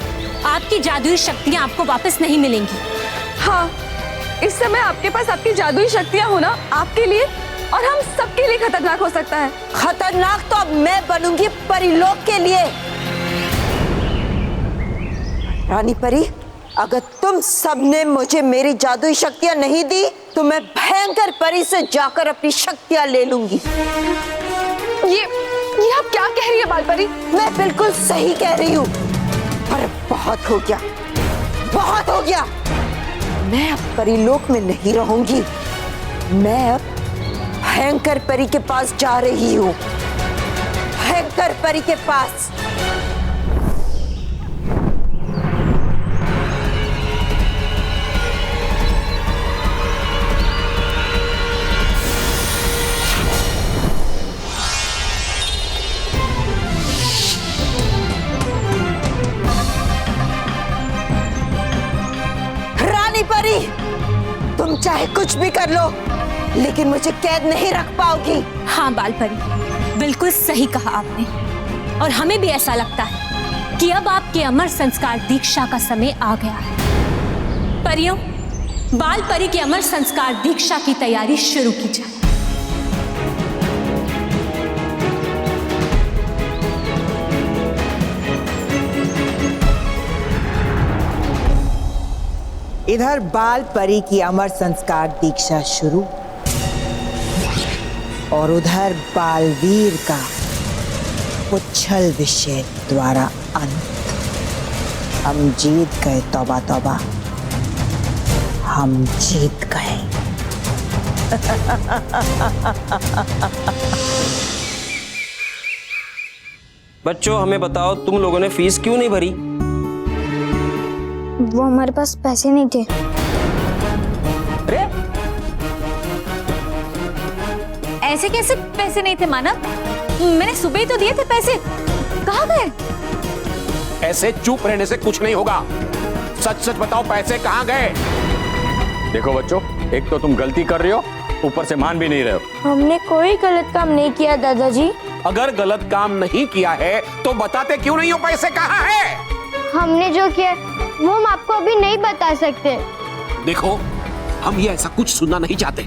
आपकी जादुई शक्तियाँ आपको वापस नहीं मिलेंगी। हाँ, इस समय आपके पास आपकी जादुई शक्तियाँ होना आपके लिए और हम सबके लिए खतरनाक हो सकता है। खतरनाक तो अब मैं बनूंगी परिलोक के लिए। रानी परी, अगर तुम सबने मुझे मेरी जादुई शक्तियाँ नहीं दी तो मैं भयंकर परी से जाकर अपनी शक्तियाँ ले लूंगी। ये आप क्या कह रही है बाल परी? मैं बिल्कुल सही कह रही हूँ। पर बहुत हो गया, बहुत हो गया। मैं अब परिलोक में नहीं रहूंगी। मैं अब भयंकर परी के पास जा रही हूँ। भयंकर परी के पास। परी, तुम चाहे कुछ भी कर लो, लेकिन मुझे कैद नहीं रख पाओगी। हाँ बाल परी, बिल्कुल सही कहा आपने। और हमें भी ऐसा लगता है कि अब आपके अमर संस्कार दीक्षा का समय आ गया है। परियों, बाल परी के अमर संस्कार दीक्षा की तैयारी शुरू की जाए। इधर बाल परी की अमर संस्कार दीक्षा शुरू, और उधर बालवीर का पुच्छल विषय द्वारा अंत। हम जीत गए, तौबा तौबा, हम जीत गए। बच्चों, हमें बताओ, तुम लोगों ने फीस क्यों नहीं भरी? वो हमारे पास पैसे नहीं थे। अरे ऐसे कैसे पैसे नहीं थे मानव? मैंने सुबह ही तो दिए थे पैसे, कहाँ गए? ऐसे चुप रहने से कुछ नहीं होगा। सच सच बताओ, पैसे कहाँ गए? देखो बच्चों, एक तो तुम गलती कर रहे हो, ऊपर से मान भी नहीं रहे हो। हमने कोई गलत काम नहीं किया दादाजी। अगर गलत काम नहीं किया है तो बताते क्यों नहीं हो पैसे कहाँ है? हमने जो किया वो हम आपको अभी नहीं बता सकते। देखो, हम ये ऐसा कुछ सुनना नहीं चाहते।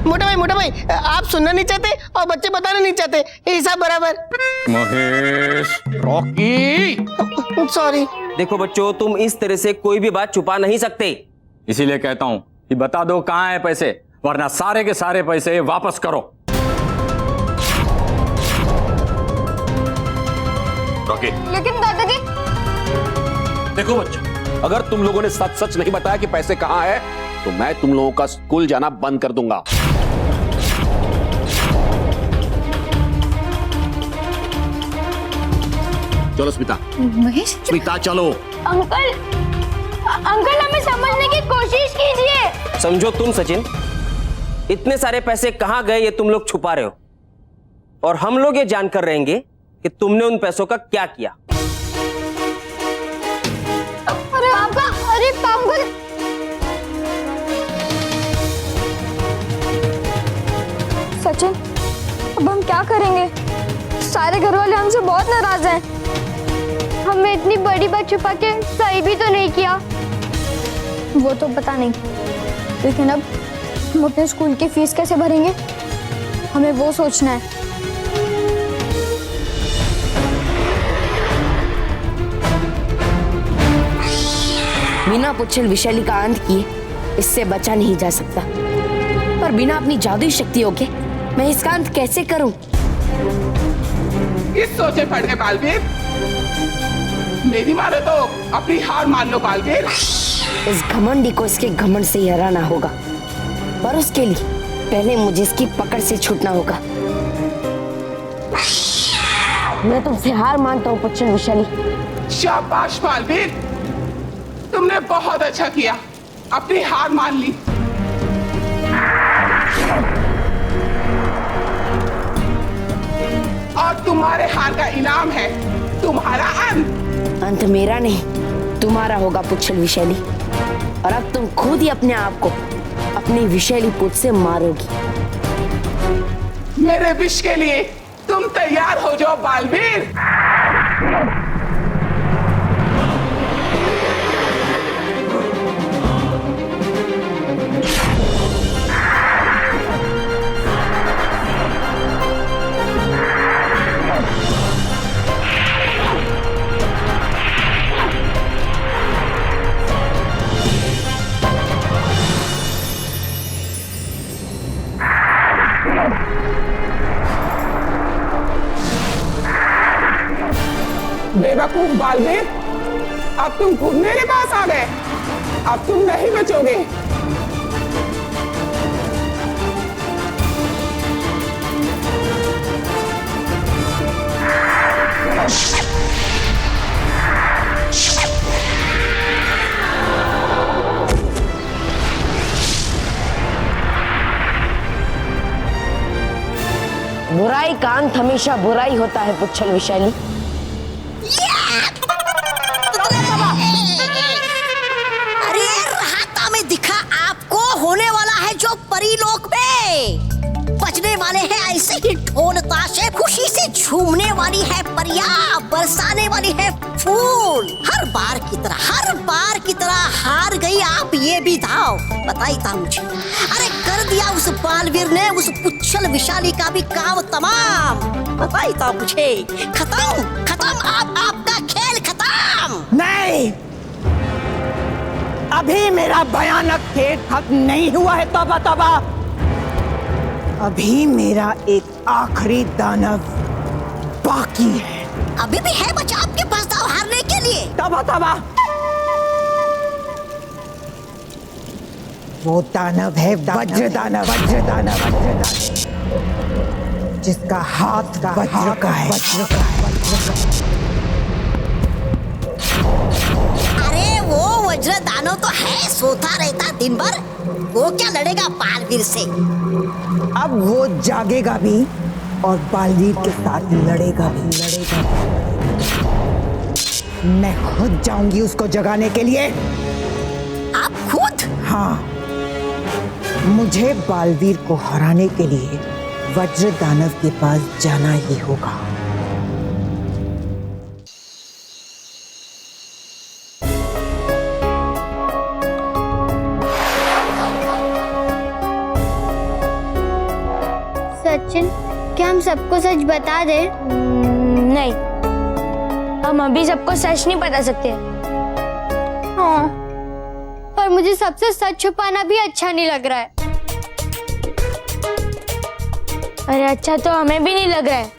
मोटा भाई, आप सुनना नहीं चाहते और बच्चे बताना नहीं चाहते, हिसाब बराबर। Mahesh, Rocky, sorry. देखो बच्चों, तुम इस तरह से कोई भी बात छुपा नहीं सकते। इसीलिए कहता हूँ कि बता दो कहाँ है पैसे, वरना सारे के सारे पैसे वापस करो। रॉकी, लेकिन दादाजी। देखो बच्चों, अगर तुम लोगों ने सच सच नहीं बताया कि पैसे कहाँ है तो मैं तुम लोगों का स्कूल जाना बंद कर दूंगा। चलो स्मिता। महेश। स्मिता चलो। अंकल, अंकल हमें समझने की कोशिश कीजिए। समझो तुम सचिन, इतने सारे पैसे कहाँ गए ये तुम लोग छुपा रहे हो, और हम लोग ये जानकर रहेंगे कि तुमने उन पैसों का क्या किया। अरे पापा, अरे पागल। सचिन, अब हम क्या करेंगे? सारे घर वाले हमसे बहुत नाराज हैं। हमने इतनी बड़ी बात छुपा के सही भी तो नहीं किया। वो तो पता नहीं, लेकिन अब हम अपने स्कूल की फीस कैसे भरेंगे, हमें वो सोचना है। बिना पुच्छल विशैली का अंत किए इससे बचा नहीं जा सकता, पर बिना अपनी जादुई शक्तियों के मैं इसका अंत कैसे करूं? इस सोचे पड़ गए बालवीर। मेरी मानो तो अपनी हार मान लो बालवीर। इस घमंडी को इसके घमंड से ही हराना होगा, पर उसके लिए पहले मुझे इसकी पकड़ से छूटना होगा। मैं तुमसे हार मानता हूँ पुच्छल विशैली। शाबाश बालवीर, तुमने बहुत अच्छा किया, अपनी हार मान ली। और तुम्हारे हार का इनाम है तुम्हारा अंत। अंत मेरा नहीं तुम्हारा होगा पुच्छल विशैली, और अब तुम खुद ही अपने आप को अपनी विशैली पूछ से मारोगी। मेरे विश के लिए तुम तैयार हो जाओ बालवीर। बेवकूफ बालवीर, अब तुम खुद मेरे पास आ गए। अब तुम नहीं बचोगे। बुराई का अंत हमेशा बुराई होता है पुच्छल विशैली। अरे राहता में दिखा आपको होने वाला है जो परीलोक में। बजने वाले हैं ऐसे ही ढोल ताशे, खुशी से झूमने वाली है परियां, बरसाने वाली है फूल। हर बार की तरह हार गई आप ये भी दाव। बताई था मुझे, अरे कर दिया उस बालवीर ने उस पुच्छल विशाली का भी काम तमाम। बताई था मुझे, खत्म आपका खेल खत्म। नहीं, अभी मेरा भयानक खेल खत्म नहीं हुआ है। तौबा, अभी मेरा एक आखिरी दानव बाकी है। अभी भी है बचा आपके पास दाव हारने के लिए। तौबा, वो दानव है वज्र दानव, जिसका हाथ वज्र का है। अरे वो वज्र दानव तो है, सोता रहता दिन भर। वो क्या लड़ेगा बालवीर से? अब वो जागेगा भी और बालवीर के साथ लड़ेगा भी। मैं खुद जाऊंगी उसको जगाने के लिए। आप खुद? हाँ, मुझे बालवीर को हराने के लिए वज्र दानव के पास जाना ही होगा। सचिन, क्या हम सबको सच बता दें? नहीं, हम अभी सबको सच नहीं बता सकते। हाँ, पर मुझे सबसे सच छुपाना भी अच्छा नहीं लग रहा है। अरे अच्छा तो हमें भी नहीं लग रहा है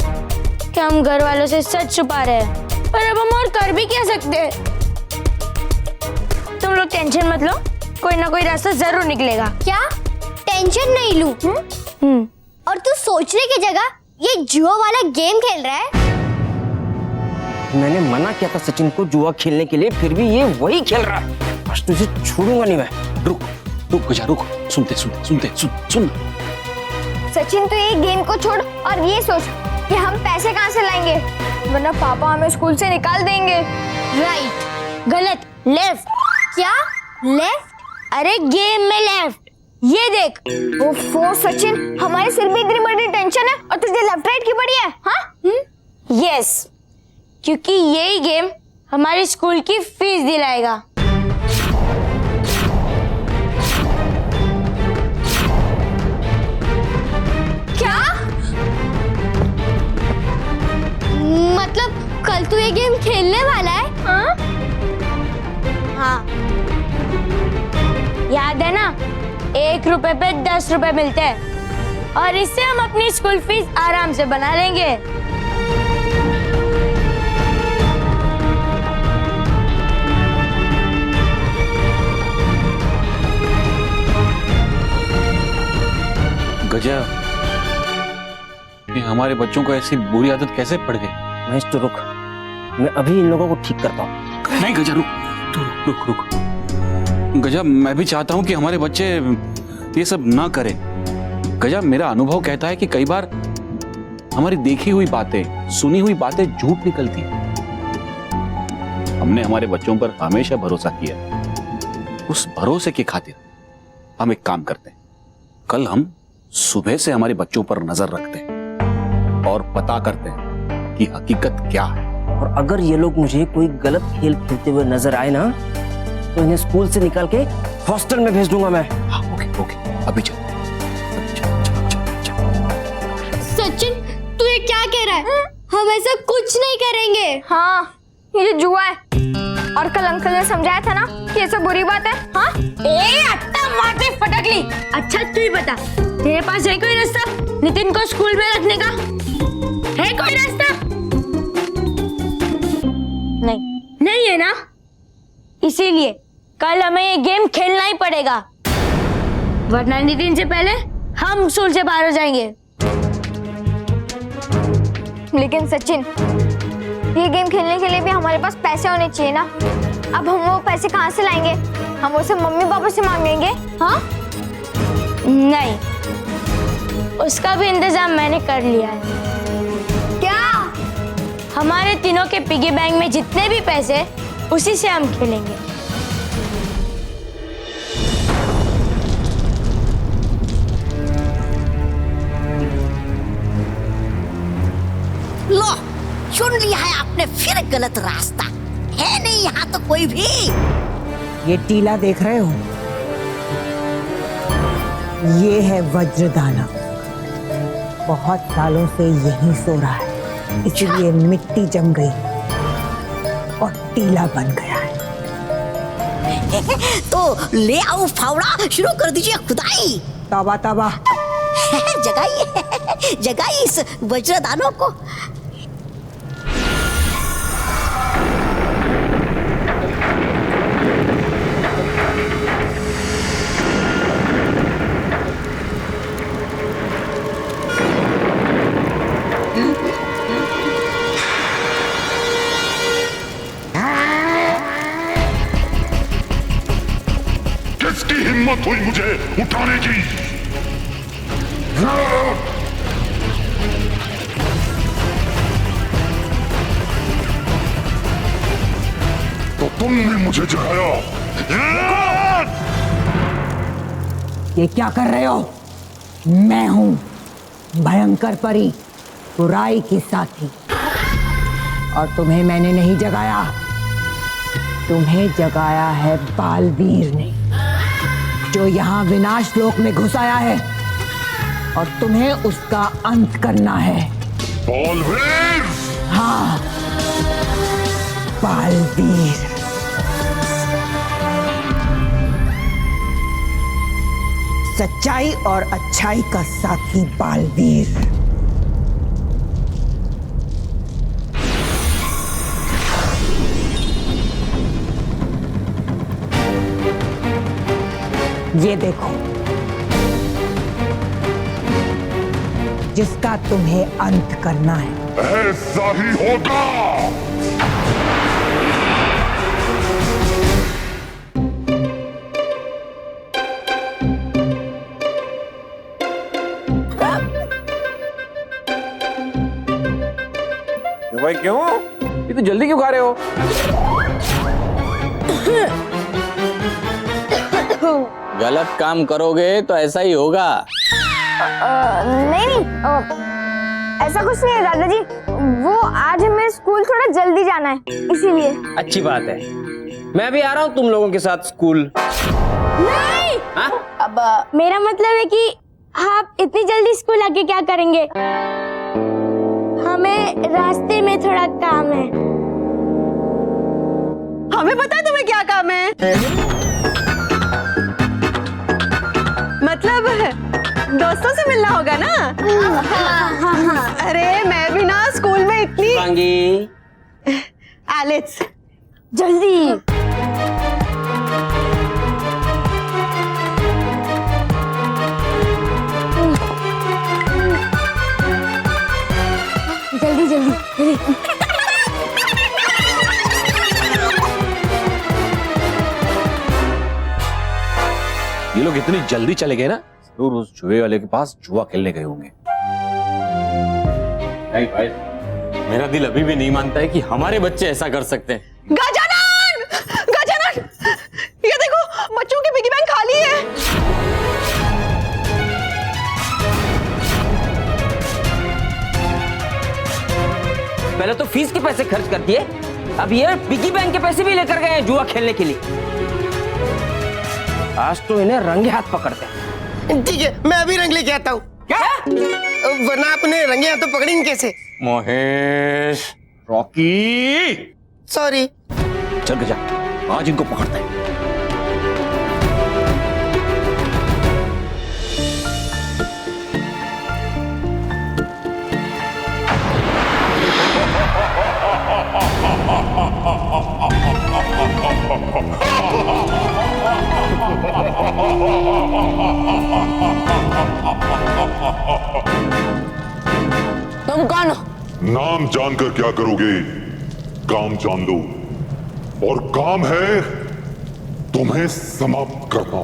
कि हम घर वालों से सच छुपा रहे हैं, पर अब हम और कर भी क्या सकते हैं। तुम लोग टेंशन मत लो, कोई ना कोई रास्ता जरूर निकलेगा। क्या टेंशन नहीं लूं? और तू सोचने की जगह ये जुआ वाला गेम खेल रहा है। मैंने मना किया था सचिन को जुआ खेलने के लिए, फिर भी ये वही खेल रहा है। आज तुझे छोड़ूंगा नहीं मैं। रुक रुक गजा रुक, सुनते सुनते सुनते सुन। सचिन तो ये गेम को छोड़ और ये सोच कि हम पैसे कहाँ से लाएंगे, वरना पापा हमें स्कूल से निकाल देंगे। राइट। गलत, लेफ्ट। क्या लेफ्ट? अरे गेम में लेफ्ट, ये देख। ओफो सचिन, हमारे सिर में इतनी बड़ी टेंशन है और तुझे लेफ्ट राइट की पड़ी है? हाँ? यस, क्योंकि यही गेम हमारी स्कूल की फीस दिलाएगा। क्या? मतलब कल तू ये गेम खेलने वाला है? हाँ? हाँ, याद है ना, 1 रुपए पे 10 रुपए मिलते हैं और इससे हम अपनी स्कूल फीस आराम से बना लेंगे। गजब, ये हमारे बच्चों को ऐसी बुरी आदत कैसे पड़ गई? महेश तो रुक, मैं अभी इन लोगों को ठीक करता हूँ। नहीं गजा रुक, तू रुक रुक। गजा, मैं भी चाहता हूँ कि हमारे बच्चे ये सब ना करें। गजा, मेरा अनुभव कहता है कि कई बार हमारी देखी हुई बातें, सुनी हुई बातें झूठ निकलती हैं। हमने हमारे बच्चों पर हमेशा भरोसा किया। उस भरोसे की खातिर हम एक काम करते हैं, कल हम सुबह से हमारे बच्चों पर नजर रखते हैं और पता करते हैं कि हकीकत क्या है। और अगर ये लोग मुझे कोई गलत खेल खेलते हुए नजर आए ना, तो इन्हें स्कूल से निकाल के हॉस्टल में भेज दूंगा मैं। हाँ, ओके, अभी चल। सचिन, तू ये क्या कह रहा है? हम ऐसा कुछ नहीं करेंगे। हाँ, ये जुआ है और कल अंकल ने समझाया था ना कि ये सब बुरी बात है। हाँ? ए अट्टा मारते फटकली। अच्छा तू ही बता, तेरे पास है कोई रास्ता नितिन को स्कूल में रखने का? है कोई रास्ता? नहीं है ना? इसीलिए कल हमें ये गेम खेलना ही पड़ेगा, वरना नितिन से पहले हम स्कूल से बाहर हो जाएंगे। लेकिन सचिन, ये गेम खेलने के लिए भी हमारे पास पैसे होने चाहिए ना। अब हम वो पैसे कहाँ से लाएंगे? हम उसे मम्मी पापा से मांगेंगे? हाँ? नहीं, उसका भी इंतजाम मैंने कर लिया है। क्या? हमारे तीनों के पिगी बैंक में जितने भी पैसे, उसी से हम खेलेंगे। लो, चुन लिया है आपने फिर गलत रास्ता। है नहीं यहाँ तो कोई भी। ये टीला देख रहे हो? ये है वज्रदाना। बहुत सालों से यहीं सो रहा है, इसलिए मिट्टी जम गई और टीला बन गया है। तो ले आओ फावड़ा, शुरू कर दीजिए खुदाई। तबा तबा जगाइए इस वज्रदानों को। किसकी हिम्मत हुई मुझे उठाने की? तो तुमने मुझे जगाया। ये क्या कर रहे हो? मैं हूं भयंकर परी, बुराई की साथी, और तुम्हें मैंने नहीं जगाया। तुम्हें जगाया है बालवीर ने, जो यहाँ विनाश लोक में घुस आया है और तुम्हें उसका अंत करना है। बालवीर? हाँ, बालवीर। सच्चाई और अच्छाई का साथी बालवीर। ये देखो, जिसका तुम्हें अंत करना है। ऐसा ही होगा। भाई क्यों? इतनी जल्दी क्यों खा रहे हो? गलत काम करोगे तो ऐसा ही होगा। नहीं, ऐसा कुछ नहीं है दादाजी। वो आज हमें स्कूल थोड़ा जल्दी जाना है, इसीलिए। अच्छी बात है, मैं भी आ रहा हूँ तुम लोगों के साथ स्कूल। नहीं। हाँ? अब मेरा मतलब है कि आप इतनी जल्दी स्कूल आके क्या करेंगे? हमें रास्ते में थोड़ा काम है। हमें पता है तुम्हें क्या काम है। मतलब दोस्तों से मिलना होगा ना? हाँ। अरे मैं भी ना स्कूल में इतनी एलिस, जल्दी। जल्दी जल्दी जल्दी। ये लोग इतनी जल्दी चले गए ना, जरूर उस जुए वाले के पास जुआ खेलने गए होंगे। नहीं भाई, मेरा दिल अभी भी नहीं मानता है कि हमारे बच्चे ऐसा कर सकते हैं। गजानन! गजानन! ये देखो, बच्चों की पिगी बैंक खाली है। पहले तो फीस के पैसे खर्च कर दिए, अब ये पिगी बैंक के पैसे भी लेकर गए हैं जुआ खेलने के लिए। आज तो इन्हें रंगे हाथ पकड़ते हैं। ठीक है, मैं अभी रंग लेके आता हूँ। क्या? वरना अपने रंगे हाथों पकड़ेंगे कैसे? Mahesh, Rocky, sorry. चल गजा, आज इनको पकड़ते हैं। तुम कौन हो? नाम जानकर क्या करोगे? काम जान लो, और काम है तुम्हें समाप्त करना।